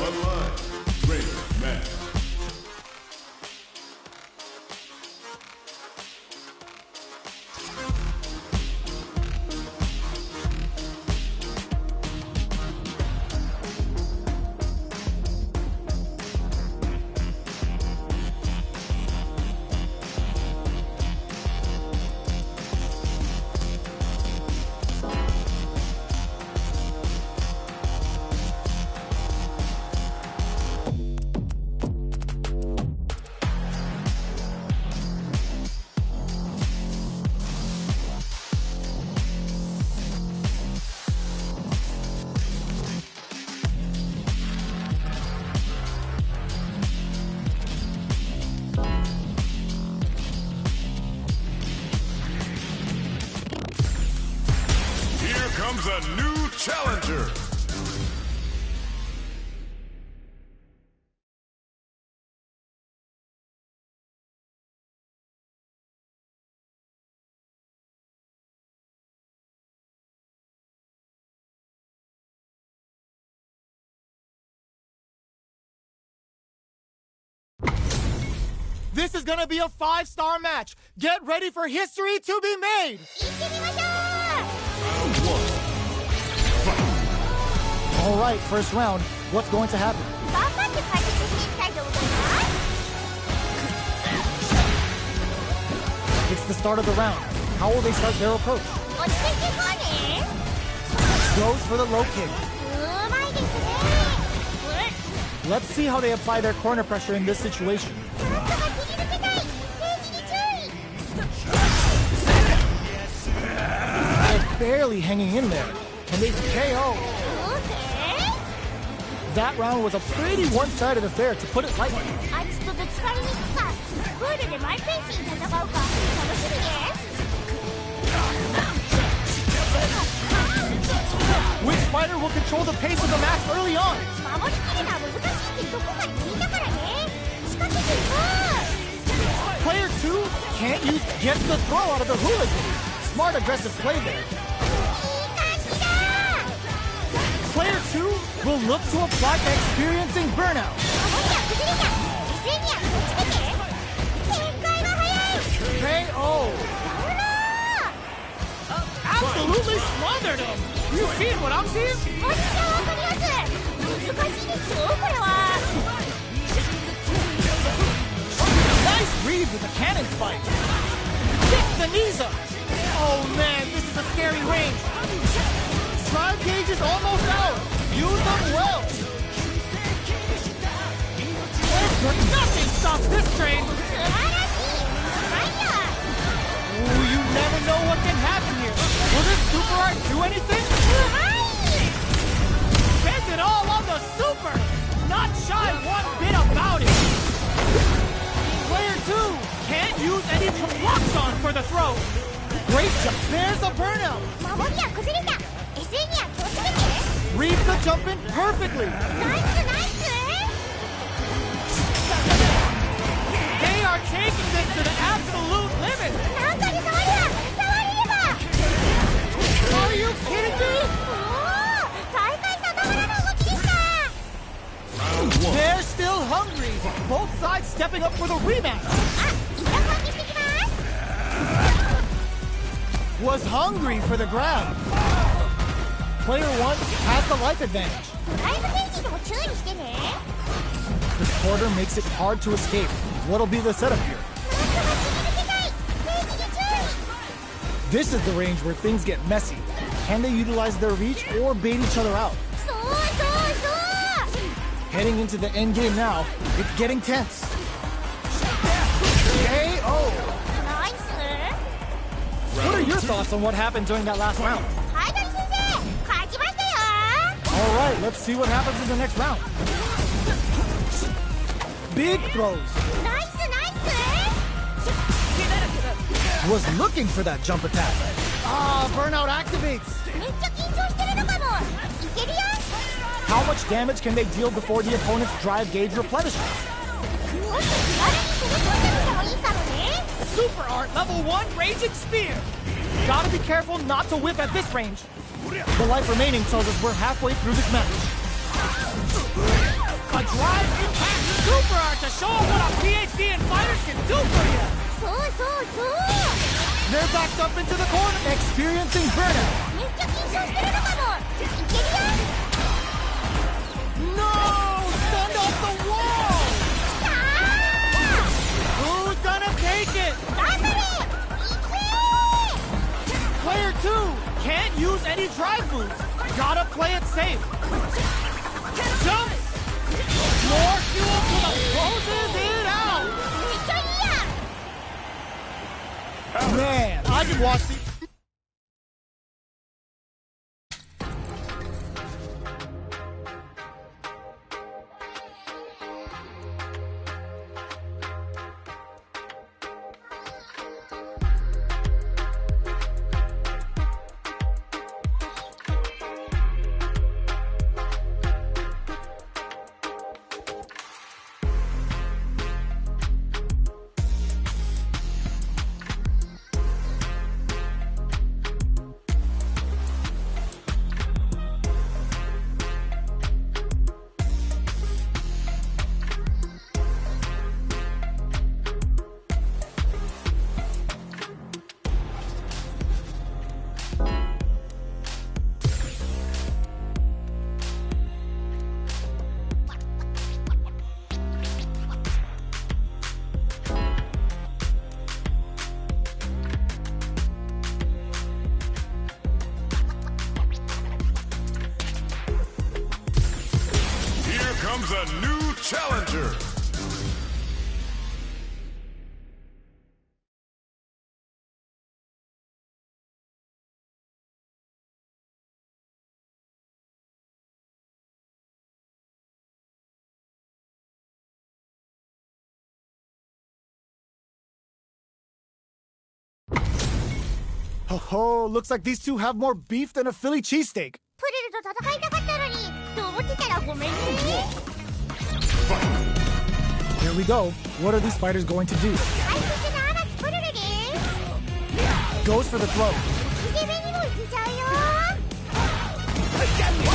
Online, training match. Comes a new challenger. This is gonna be a 5-star match. Get ready for history to be made. All right, first round. What's going to happen? It's the start of the round. How will they start their approach? Goes for the low kick. Let's see how they apply their corner pressure in this situation. They're barely hanging in there. Can they KO? That round was a pretty one-sided affair, to put it lightly. Which fighter will control the pace of the match early on? Player 2 can't gets the throw out of the hooligan. Smart aggressive play there. Player 2 will look to apply experiencing burnout. KO! Absolutely smothered him! You seen what I'm seeing? Nice read with the cannon fight. Kick the knees up. Oh man, this is a scary range. Drive gauge is almost out. Use them well. Nothing stops this train. Ooh, you never know what can happen here. Will this super art do anything? Spends it all on the super. Not shy one bit about it. Player 2 can't use any blocks on for the throw. Great jump. There's a burnout. Reads the jump in perfectly. They are taking this to the absolute limit. Are you kidding me? They're still hungry. Both sides stepping up for the rematch. Was hungry for the grab. Player 1 has the life advantage. The quarter makes it hard to escape. What'll be the setup here? This is the range where things get messy. Can they utilize their reach or bait each other out? Heading into the end game now, it's getting tense. KO! What are your thoughts on what happened during that last round? All right, let's see what happens in the next round. Big throws. Was looking for that jump attack. Burnout activates. How much damage can they deal before the opponent's drive gauge replenishes? Super art level 1 raging spear. Gotta be careful not to whip at this range. The life remaining tells us we're halfway through this match. A drive impact super art to show them what a PhD and fighters can do for you. They're backed up into the corner, experiencing burnout. No! Stand off the wall! Who's gonna take it? Player 2 can't use any drive moves. Gotta play it safe. Jump! More fuel to the closes it out! Man, I can watch the... Comes a new challenger. Oh, looks like these two have more beef than a Philly cheesesteak. Here we go. What are these fighters going to do? Goes for the throw.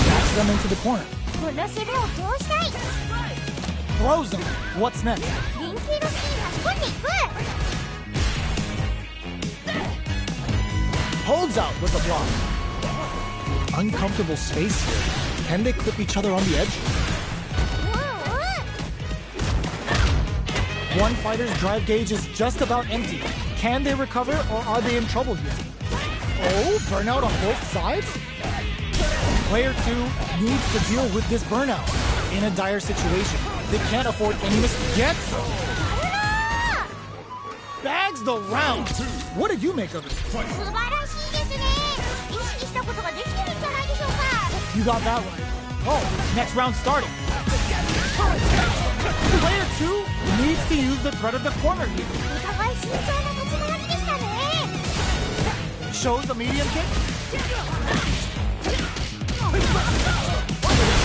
Backs them into the corner. Throws them. What's next? Holds out with the block. Uncomfortable space here. Can they clip each other on the edge? One fighter's drive gauge is just about empty. Can they recover, or are they in trouble here? Oh, burnout on both sides? Player 2 needs to deal with this burnout. In a dire situation, they can't afford any misgets. Bags the round. What did you make of it? You got that right. Oh, next round starting. Player 2 needs to use the threat of the corner here. Shows the medium kick.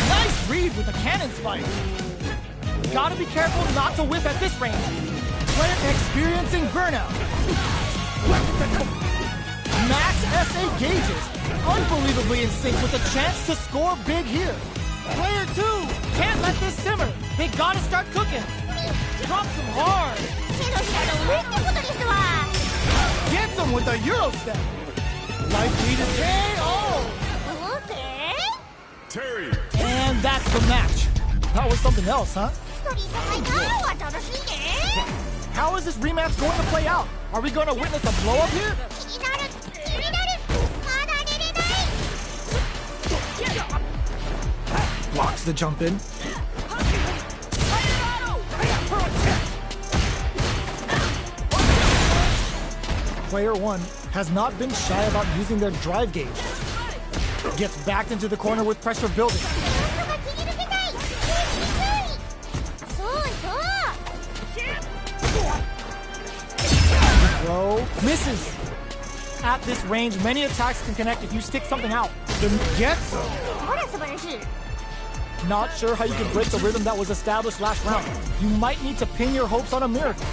Nice read with the cannon spike. Gotta be careful not to whiff at this range. Player experiencing burnout. Max SA gauges. Unbelievably in sync with a chance to score big here. Player 2 can't let this simmer. They gotta start cooking. Drops him hard. Gets him with a Euro step. Life lead is KO. Terry. And that's the match. That was something else, huh? How is this rematch going to play out? Are we going to witness a blow-up here? Blocks the jump in. Player 1 has not been shy about using their drive gauge. Gets backed into the corner with pressure building. Throw misses. At this range, many attacks can connect if you stick something out. Then gets them. Not sure how you can break the rhythm that was established last round. You might need to pin your hopes on a miracle.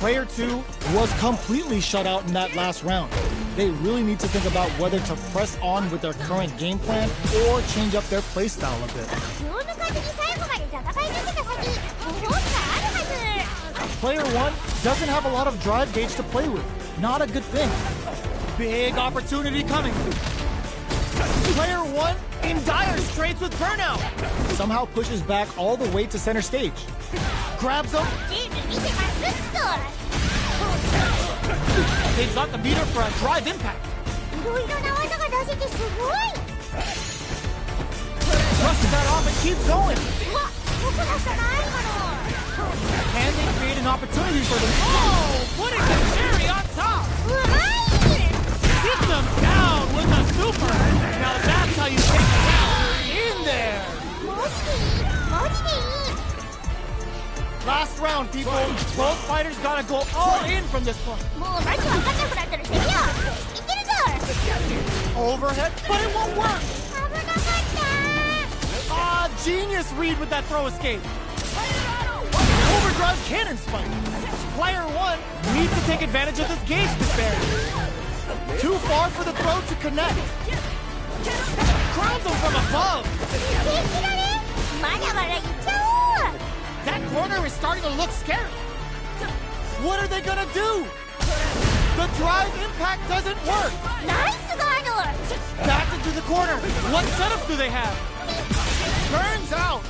Player 2 was completely shut out in that last round. They really need to think about whether to press on with their current game plan or change up their playstyle a bit. Player 1 doesn't have a lot of drive gauge to play with. Not a good thing. Big opportunity coming. Player 1 in dire straits with burnout. Somehow pushes back all the way to center stage. Grabs him. They've got the meter for a drive impact. Brushes that off and keeps going. Can they create an opportunity for them? Oh, putting the cherry on top. Hits them down with a super. Now that's how you take it down. In there. Last round, people. Both fighters gotta go all in from this point. Overhead, but it won't work. Genius read with that throw escape. Overdrive cannon spike. Player 1 needs to take advantage of this gauge disparity. Too far for the throw to connect. Crowns him from above. That corner is starting to look scary. What are they gonna do? The drive impact doesn't work. Back into the corner. What setup do they have? Burns out.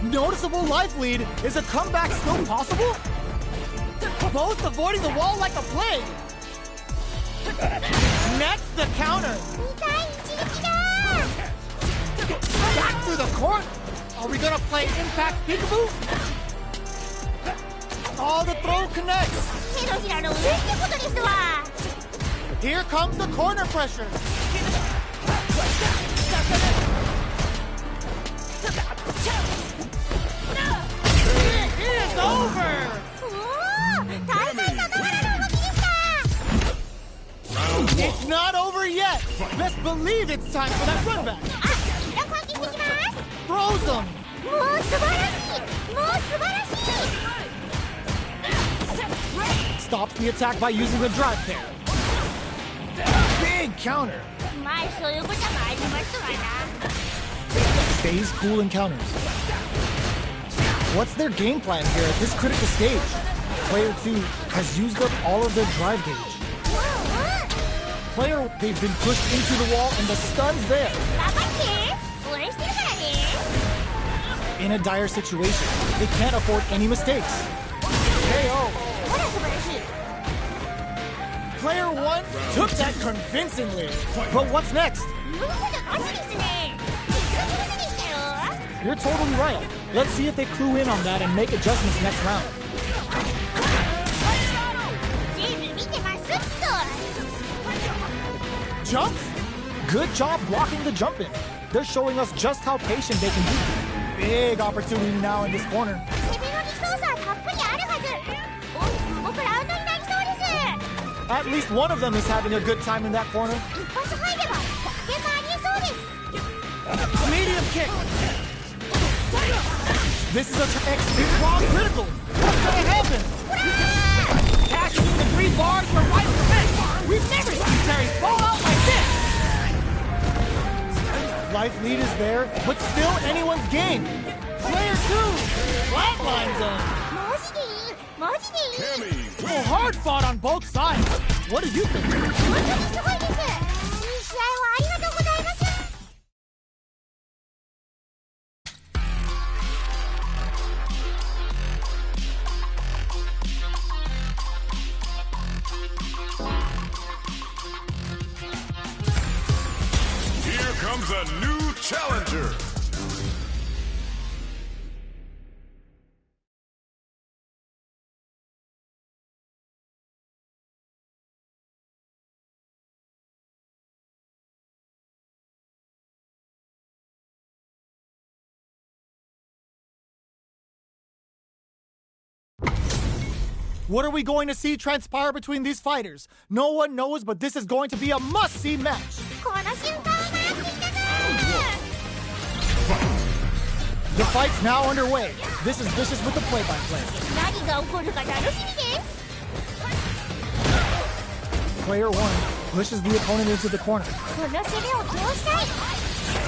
Noticeable life lead. Is a comeback still possible? Both avoiding the wall like a plague. Next, the counter. Back through the court. Are we gonna play impact peekaboo? Oh, the throw connects. Here comes the corner pressure. It is over. It's not over yet. Best believe it's time for that run back. Throws him. Stops the attack by using the drive pair. Big counter. Stays cool in counters. What's their game plan here at this critical stage? Player 2 has used up all of their drive gauge. Player, they've been pushed into the wall and the stun's there. In a dire situation, they can't afford any mistakes. KO. Player 1 took that convincingly. But what's next? You're totally right. Let's see if they clue in on that and make adjustments next round. Jumps? Good job blocking the jump in. They're showing us just how patient they can be. Big opportunity now in this corner. At least one of them is having a good time in that corner. Medium kick. This is a big wrong critical. What's gonna happen? Dashing through the 3 bars for right defense. We've never seen Terry fall out like this. Life lead is there, but still anyone's game. Player 2 flatlines him. Oh, hard fought on both sides. What do you think? Here comes a new challenger. What are we going to see transpire between these fighters? No one knows, but this is going to be a must-see match. The fight's now underway. This is Vicious with the play-by-play. 何が起こるか楽しみです。 Player 1 pushes the opponent into the corner. この攻めを通したい。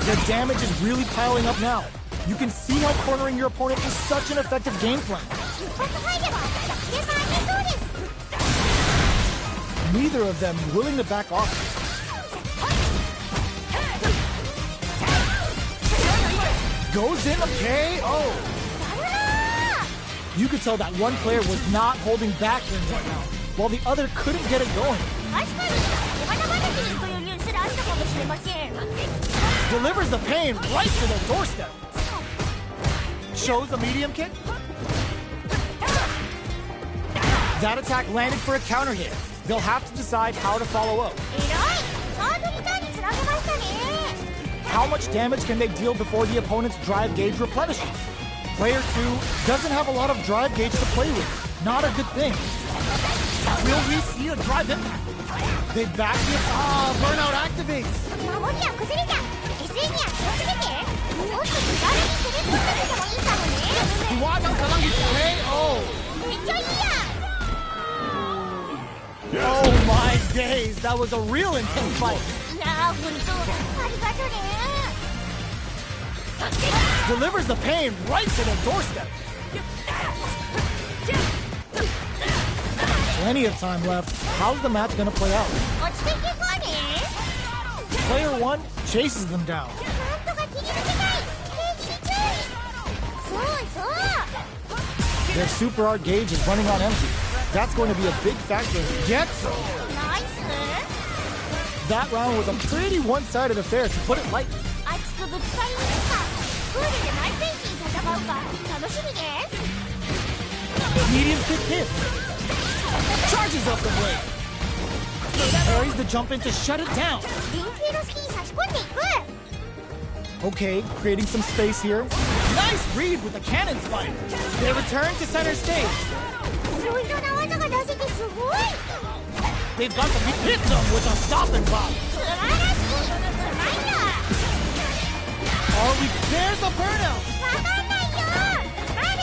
The damage is really piling up now. You can see how cornering your opponent is such an effective game plan. 一発入れば逆転がありそうです。 Neither of them willing to back off. Goes in a KO. You could tell that one player was not holding back during that round, while the other couldn't get it going. 確かにお花畑にというニュースがあったかもしれません。 Delivers the pain right to their doorstep. Shows a medium kick. That attack landed for a counter hit. They'll have to decide how to follow up. 偉い。ハードリターンにつなげましたね。 How much damage can they deal before the opponent's drive gauge replenishes? Player 2 doesn't have a lot of drive gauge to play with. Not a good thing. Will we see a drive impact? They back the burnout activates. 守りは崩れちゃう。SE には気をつけて。もっと気軽に攻め込んでみてもいいかもね。 Wada Kalangi KO. めっちゃいいやん。 Oh my days, that was a real intense fight. いやー、ほんとありがとね。 Delivers the pain right to their doorstep. Plenty of time left. How's the match gonna play out? 落ち着いていこうね。 Player 1 chases them down. なんとか切り抜けたい。兵士に注意。そうそう。 Their super art gauge is running on empty. That's going to be a big factor if it gets so. ナイス。 That round was a pretty one-sided affair, to put it lightly. 熱くぶつかりに行くか。クールでマイペースに戦うか楽しみです。 Medium kick hit. Charges up the blade. Parries the jump in to shut it down. 連携の隙に差し込んでいく。 Okay, creating some space here. Nice read with the cannon spike. They return to center stage. いろいろな技が出せてすごい。 They've got to hit them with a stop and pop. 素晴らしい。うまいんだ。 Are we? There's a burnout. わかんないよ。まだ。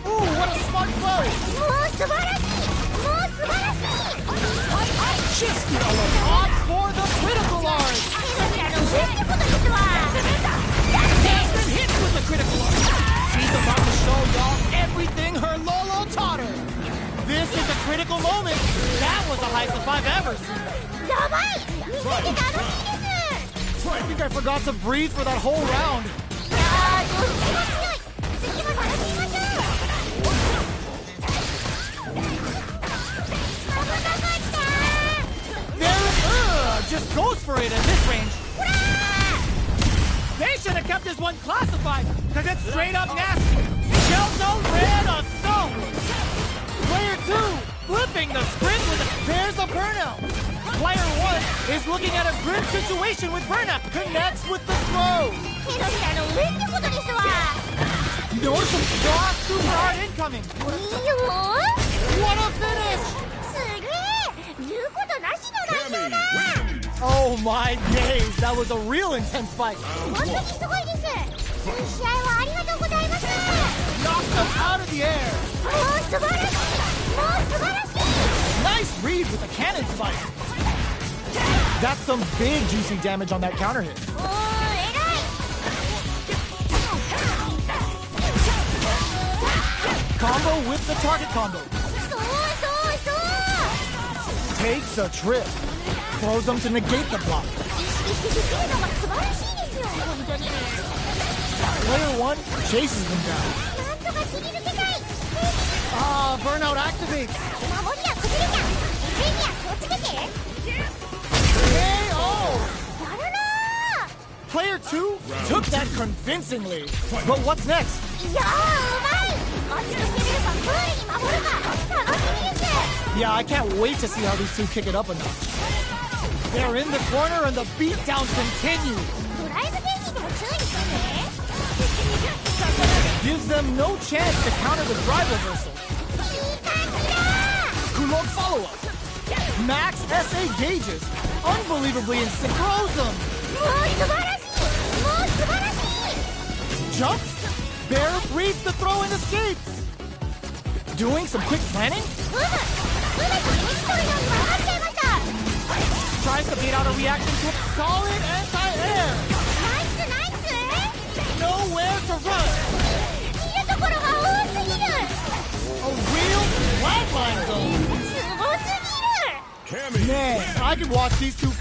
Ooh, what a smart play. もう素晴らしい。もう素晴らしい。 Just the odds for the critical art. 手のひらの上ってことですわ。 Been hit with the critical art. She's about to show y'all everything her Lolo taught her. This is a critical moment. That was the highest I've ever seen. やばい。見てて楽しいです。 I think I forgot to breathe for that whole round. いやー、どっちも強い。次も楽しみましょう。危なかった。 There, just goes for it at this range. They should have kept this one classified, because it's straight up nasty. Shelto red a stone. Player 2 flipping the script with there's a burnout. Player 1 is looking at a grim situation with burnout. Connects with the throw. 手のひらの上ってことですわ。 Notice some raw super hard incoming. いいよ。 What a finish. すげえ。言うことなしの内容だ。 Oh my days, that was a real intense fight. 本当にすごいです。いい試合をありがとうございます。 Knocked them out of the air. もう素晴らしい。もう素晴らしい。 Nice read with the cannon spike. That's some big juicy damage on that counter hit. おー、偉い。 Combo with the target combo. そうそうそう。 Takes a trip. Throws them to negate the block. 意識してできるのが素晴らしいですよ。本当に。 Player 1 chases them down. なんとか切り抜けたい。 Burnout activates. 守りは崩れちゃう。SE には気をつけて。 KO. やるなー。 Player 2 took that convincingly. But what's next? いやー、うまい。熱く攻めるかクールに守るか楽しみです。 Yeah, I can't wait to see how these two kick it up enough. They're in the corner and the beatdowns continue. ドライブ天気にも注意してね。 Gives them no chance to counter the drive reversal. いい感じだ。 Kulog follow-up. Max SA gauges. Unbelievably in synchros them. もう素晴らしい。もう素晴らしい。jump. Bear reads the throw and escapes. Doing some quick planning. Tries to beat out a reaction to a solid anti-air. Nowhere to run. A real flatline zone. Man, I could watch these two.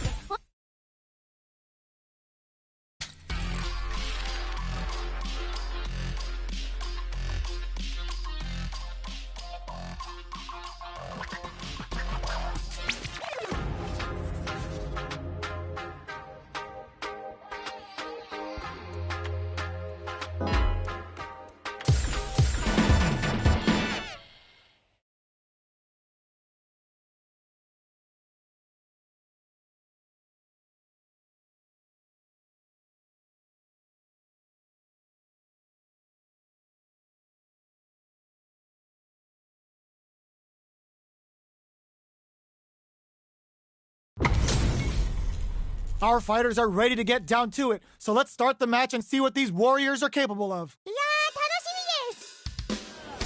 Our fighters are ready to get down to it, so let's start the match and see what these warriors are capable of.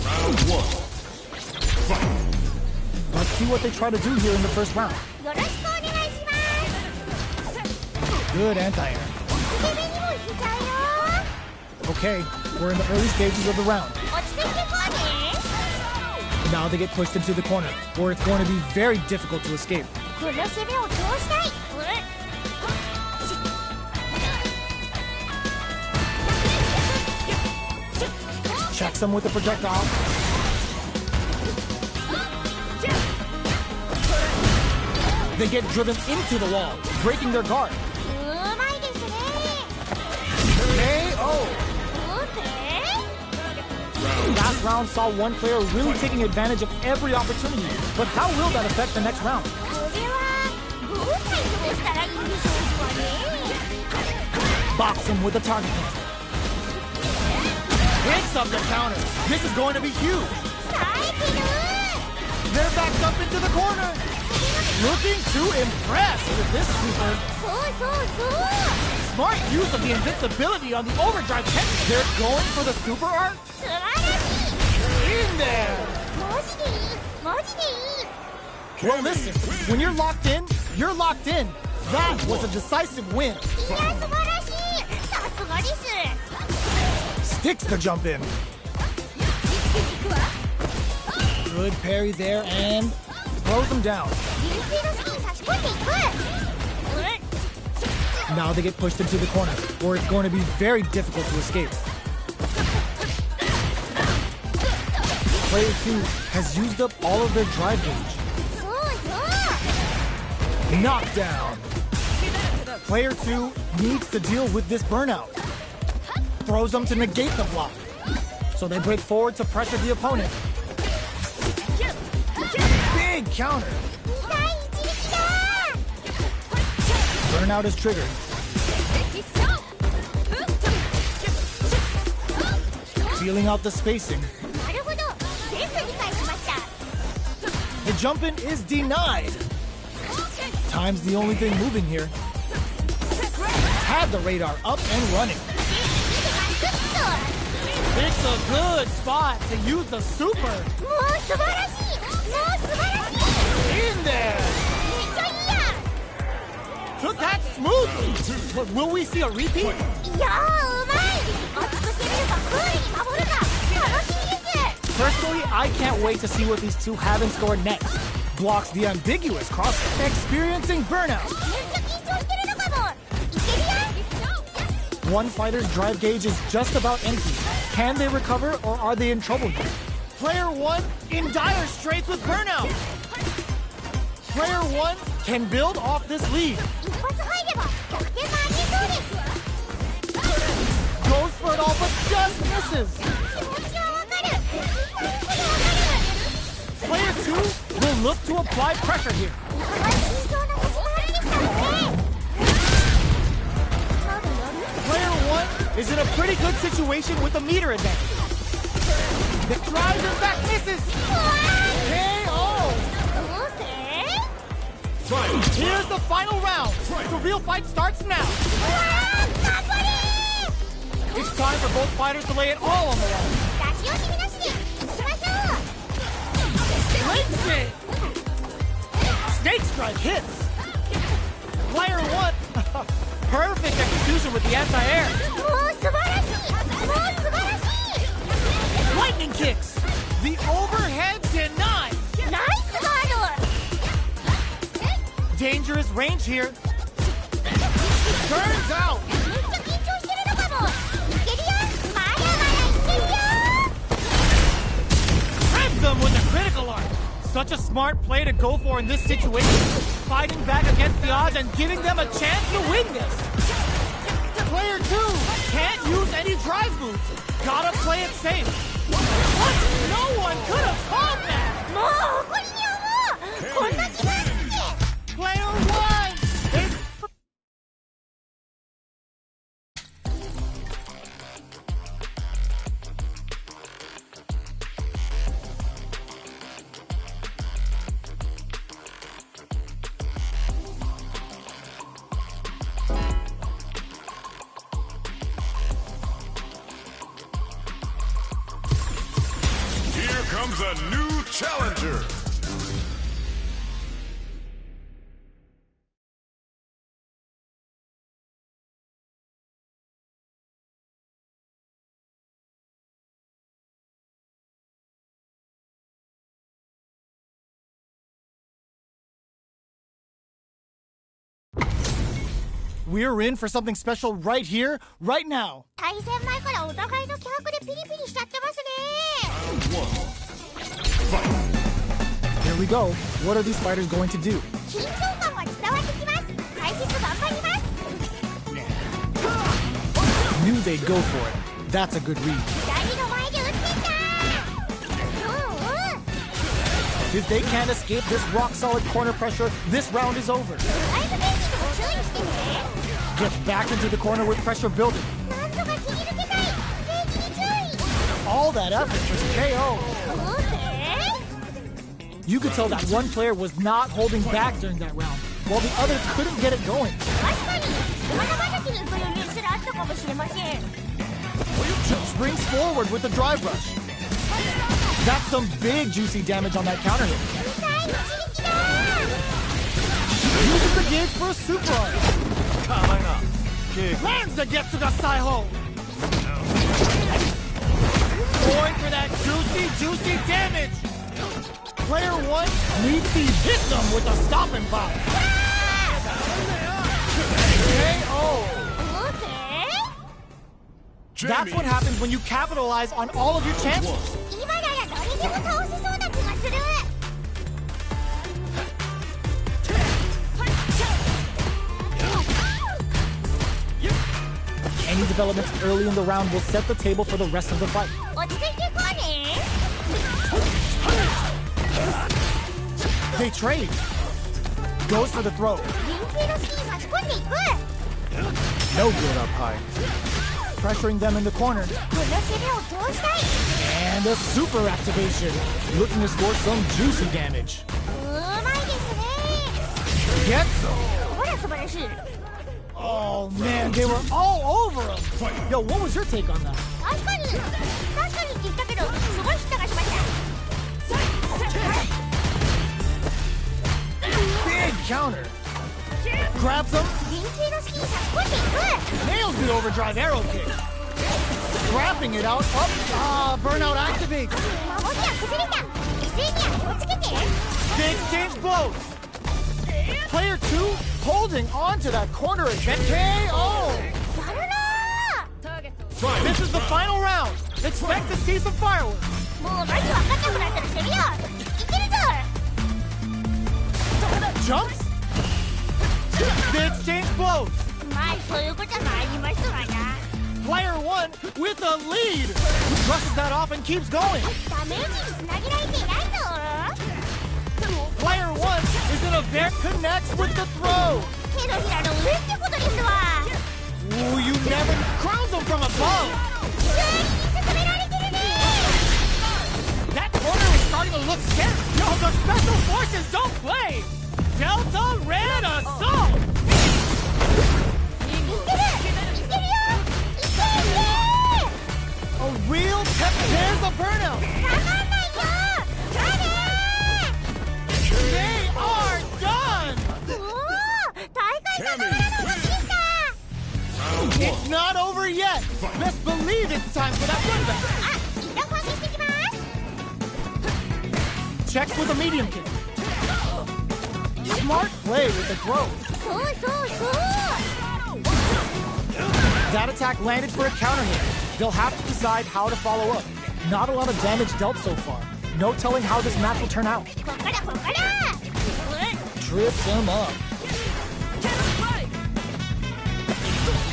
Round 1. Fight. Let's see what they try to do here in the first round. Good anti-air. Okay, we're in the early stages of the round. Now they get pushed into the corner, where it's going to be very difficult to escape. Checks them with the projectile. They get driven into the wall, breaking their guard. KO! Last round saw one player really taking advantage of every opportunity, but how will that affect the next round? Box him with a target hit. Picks up the counter. This is going to be huge. They're backed up into the corner. Looking to impress with this super. Smart use of the invincibility on the overdrive technique. They're going for the super art. In there. Well, listen, when you're locked in, you're locked in. That was a decisive win. Sticks the jump in. Good parry there and throws him down. Now they get pushed into the corner, where it's going to be very difficult to escape. Player 2 has used up all of their drive gauge. Knockdown. Player 2 needs to deal with this burnout. Throws them to negate the block. So they break forward to pressure the opponent. Big counter. Burnout is triggered. Feeling out the spacing. The jump-in is denied. Time's the only thing moving here. Had the radar up and running. It's a good spot to use the super. In there. Took that smoothly. But will we see a repeat? Personally, I can't wait to see what these two have in store next. Blocks the ambiguous cross, experiencing burnout. One fighter's drive gauge is just about empty. Can they recover, or are they in trouble here? Player 1 in dire straits with burnout. Player 1 can build off this lead. Goes for it all, but just misses. Player 2 will look to apply pressure here. Player 1 is in a pretty good situation with a meter advantage. The drive and back misses. KO! Here's the final round. The real fight starts now. It's time for both fighters to lay it all on the line. 出し惜しみなしでいきましょう。 Leg spin! Snake strike hits! Player 1! Perfect execution with the anti-air! もう素晴らしい。もう素晴らしい。 Lightning kicks! The overhead denied! ナイスガード。 Dangerous range here! Turns out! めっちゃ緊張してるのかも。いけるよ。まだまだいけるよ。 Grabs them with a critical arc! Such a smart play to go for in this situation. Fighting back against the odds and giving them a chance to win this. Player 2 can't use any drive moves. Gotta play it safe. What? No one could have called that! もう誇りに思う。こんな気があるって。 Player 1 is... Here comes a new challenger. We're in for something special right here, right now. 対戦前からお互いの気迫でピリピリしちゃってますね。 Here we go. What are these fighters going to do? 緊張感が伝わってきます。解説頑張ります。 Knew they'd go for it. That's a good read. 左の前で打っていた。If they can't escape this rock-solid corner pressure, this round is over. ドライブゲージにも注意してね。 Gets back into the corner with pressure building. なんとか切り抜けたい。ゲージに注意。 All that effort was KO. オーケー。 You could tell that one player was not holding back during that round, while the other couldn't get it going. 確かに馬の形にというニュースがあったかもしれません。 Springs forward with the drive rush. That's some big juicy damage on that counter hit. 痛い一撃だ。 Uses the gauge for a super arc. Coming up. Kick. Lands the Getsuga Saiho! Going for that juicy damage! Player 1 needs to hit them with a stopping power! KO! オーケー。 That's what happens when you capitalize on all of your chances. 今なら誰でも倒せそうな気がする。 Any developments early in the round will set the table for the rest of the fight. 落ち着いていこうね。 They trade. Goes for the throw. 人気の隙に差し込んでいく。 No good up high. Pressuring them in the corner. この攻めを通したい。 And a super activation. Looking to score some juicy damage. うまいですね。 Gets them. ほら素晴らしい。 Oh man, they were all over him. Yo, what was your take on that? 確かにって言ったけど、すごいヒットがしました。 Big counter. Grabs him. 人気の隙に差し込んでいく。 Nails the overdrive arrow kick. Scrapping it out. Up. Burnout activates. 守りは崩れた。SE には気をつけて。 They exchange blows! Player 2 holding on to that corner again. KO! やるな This is the final round. Expect to see some fireworks. ー。もうマジ分かんなくなったらしてみよう。いけるぞ。 Jumps? They exchange blows. まあそういうこともありますわな。 Player 1 with a lead. Brushes that off and keeps going. ダメージにつなげられていないぞ。 Player 1 is in a very connects with the throw. 手のひらの上ってことですわ。 Ooh, you never crowns him from above. 急に進められてるね。 That corner is starting to look scary. Yo, the special forces don't play. Delta Red Assault. いけるよ。いけるよ。Real tech, there's a burnout. わかんないよ。They are done. おお、大会さながらの勝ちでした。It's not over yet. Best believe it's time for that run back. あ、一旦換気してきます。 Checks with a medium kick. Smart play with the throw. そうそうそう。 That attack landed for a counter hit. They'll have to decide how to follow up. Not a lot of damage dealt so far. No telling how this match will turn out. こっからこっから。Trips him up.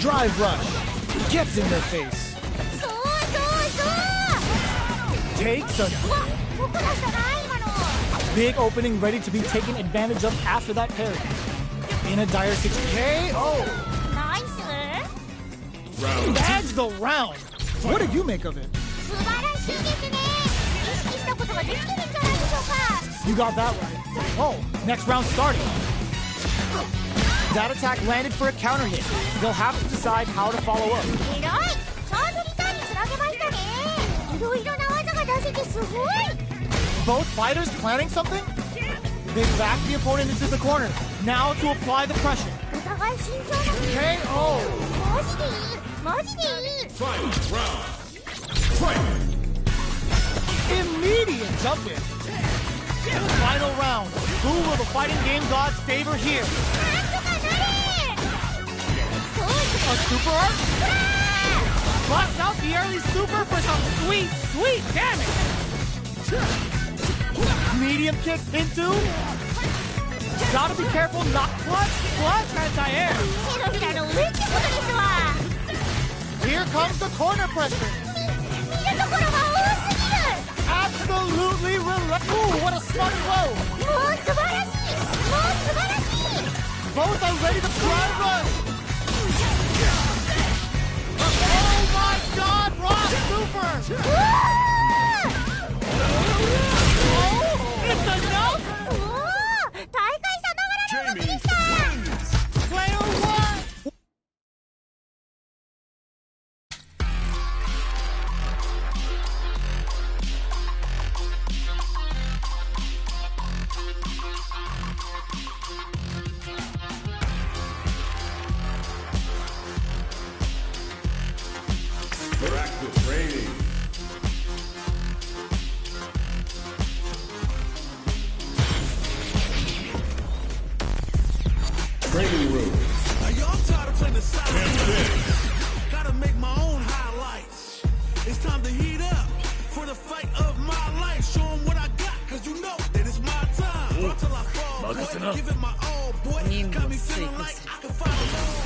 Drive rush. Gets in their face. そうそうそう。 Takes a うわ、ここだったな今の。 big opening ready to be taken advantage of after that parry. In a dire situation. KO. ナイス。 Adds the round. What did you make of it? 素晴らしいですね。意識したことができてるんじゃないでしょうか。 You got that right. Oh, next round starting. That attack landed for a counter hit. They'll have to decide how to follow up. 偉い。ちゃんとリターンにつなげましたね。いろいろな技が出せてすごい。 Both fighters planning something? They back the opponent into the corner. Now to apply the pressure. お互い慎重な。 KO. マジでいい。マジでいい。 Final round. Fight. Immediate jump in. Final round. Who will the fighting game gods favor here? なんとかなれ。そう A super art? Bust out the early super for some sweet, sweet damage. Medium kick into. Gotta be careful, not clutch, clutch anti-air. 手のひらの上ってことですわ。 Here comes the corner pressure. 見るところが多すぎる。 Absolutely relentless. Ooh, what a smart blow. もう素晴らしい。もう素晴らしい。 Both are ready to try rush. Oh my God, Rock Super. うわー。 It's enough. おお、大会さながらの動きでした。 Player one. Practice training. Training room. Are y'all tired of playing the side? Gotta make my own highlights. It's time to heat up for the fight of my life. Show 'em what I got, cause you know that it's my time. Run till I fall, boy. Give it my all, boy. Got me feeling like I can fight alone.